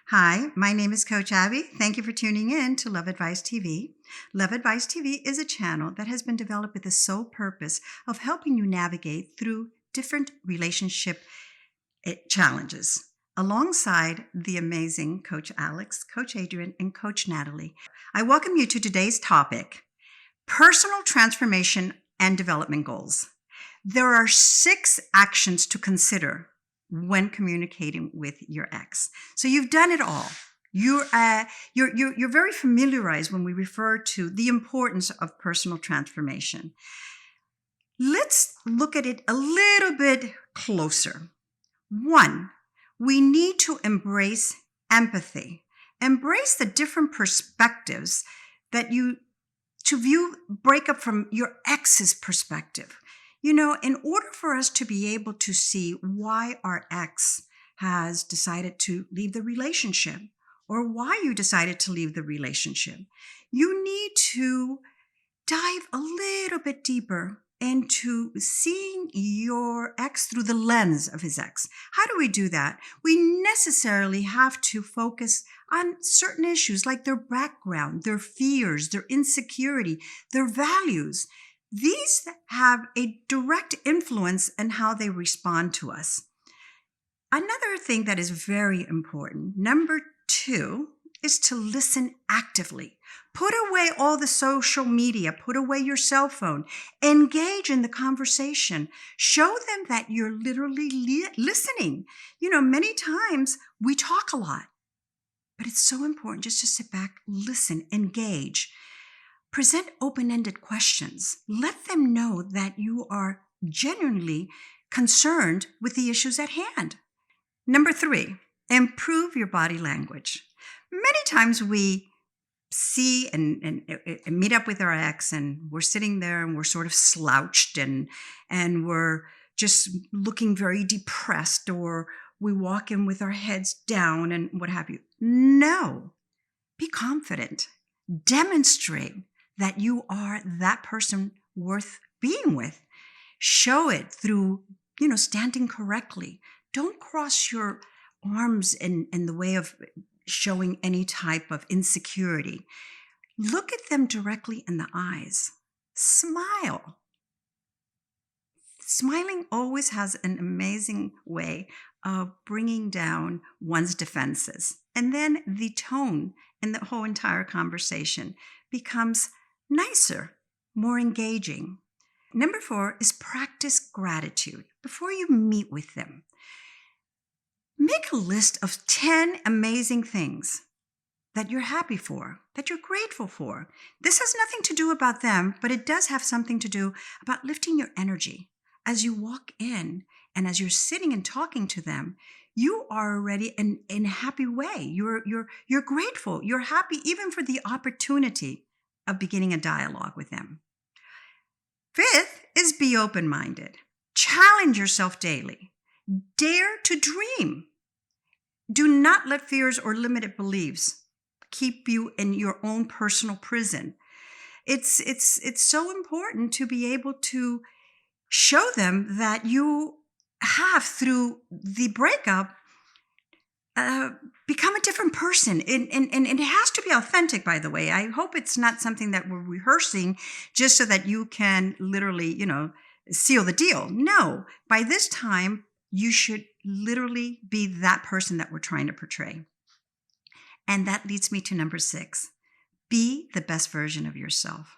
Hi, my name is Coach Abby. Thank you for tuning in to Love Advice TV. Love Advice TV is a channel that has been developed with the sole purpose of helping you navigate through different relationship challenges alongside the amazing Coach Alex, Coach Adrian, and Coach Natalie. I welcome you to today's topic, personal transformation and development goals. There are 6 actions to consider when communicating with your ex. So you've done it all. You're very familiarized when we refer to the importance of personal transformation. Let's look at it a little bit closer. 1, we need to embrace empathy. Embrace the different perspectives to view breakup from your ex's perspective. In order for us to be able to see why our ex has decided to leave the relationship or why you decided to leave the relationship, you need to dive a little bit deeper into seeing your ex through the lens of his ex. How do we do that? We necessarily have to focus on certain issues like their background, their fears, their insecurity, their values. These have a direct influence on how they respond to us. Another thing that is very important, number 2, is to listen actively. Put away all the social media, put away your cell phone, engage in the conversation. Show them that you're literally listening. Many times we talk a lot, but it's so important just to sit back, listen, engage. Present open-ended questions. Let them know that you are genuinely concerned with the issues at hand. Number 3, improve your body language. Many times we see and meet up with our ex and we're sitting there and we're sort of slouched and we're just looking very depressed, or we walk in with our heads down and what have you. No, be confident. Demonstrate that you are that person worth being with. Show it through, standing correctly. Don't cross your arms in the way of showing any type of insecurity. Look at them directly in the eyes. Smile. Smiling always has an amazing way of bringing down one's defenses. And then the tone in the whole entire conversation becomes nicer, more engaging. Number 4 is practice gratitude before you meet with them. Make a list of 10 amazing things that you're happy for, that you're grateful for. This has nothing to do about them, but it does have something to do about lifting your energy. As you walk in and as you're sitting and talking to them, you are already in a happy way. You're grateful. You're happy even for the opportunity of beginning a dialogue with them. 5th is be open-minded. Challenge yourself daily. Dare to dream. Do not let fears or limited beliefs keep you in your own personal prison. It's so important to be able to show them that you have, through the breakup, become a different person. And it has to be authentic, by the way. I hope it's not something that we're rehearsing just so that you can literally, seal the deal. No, by this time, you should literally be that person that we're trying to portray. And that leads me to number 6. Be the best version of yourself.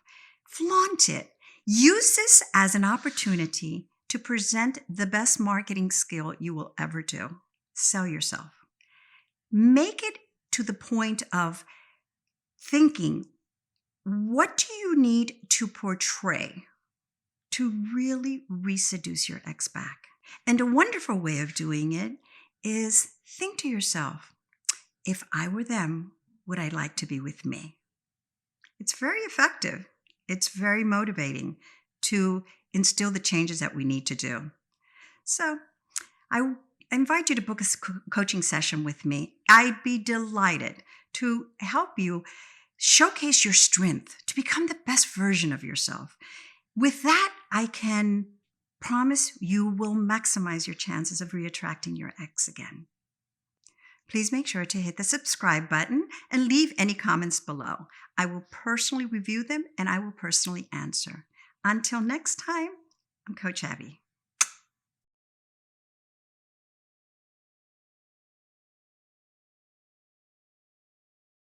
Flaunt it. Use this as an opportunity to present the best marketing skill you will ever do. Sell yourself. Make it to the point of thinking, what do you need to portray to really reseduce your ex back? And a wonderful way of doing it is think to yourself, if I were them, would I like to be with me? It's very effective. It's very motivating to instill the changes that we need to do. So I invite you to book a coaching session with me. I'd be delighted to help you showcase your strength to become the best version of yourself. With that, I can promise you will maximize your chances of reattracting your ex again. Please make sure to hit the subscribe button and leave any comments below. I will personally review them and I will personally answer. Until next time, I'm Coach Abby.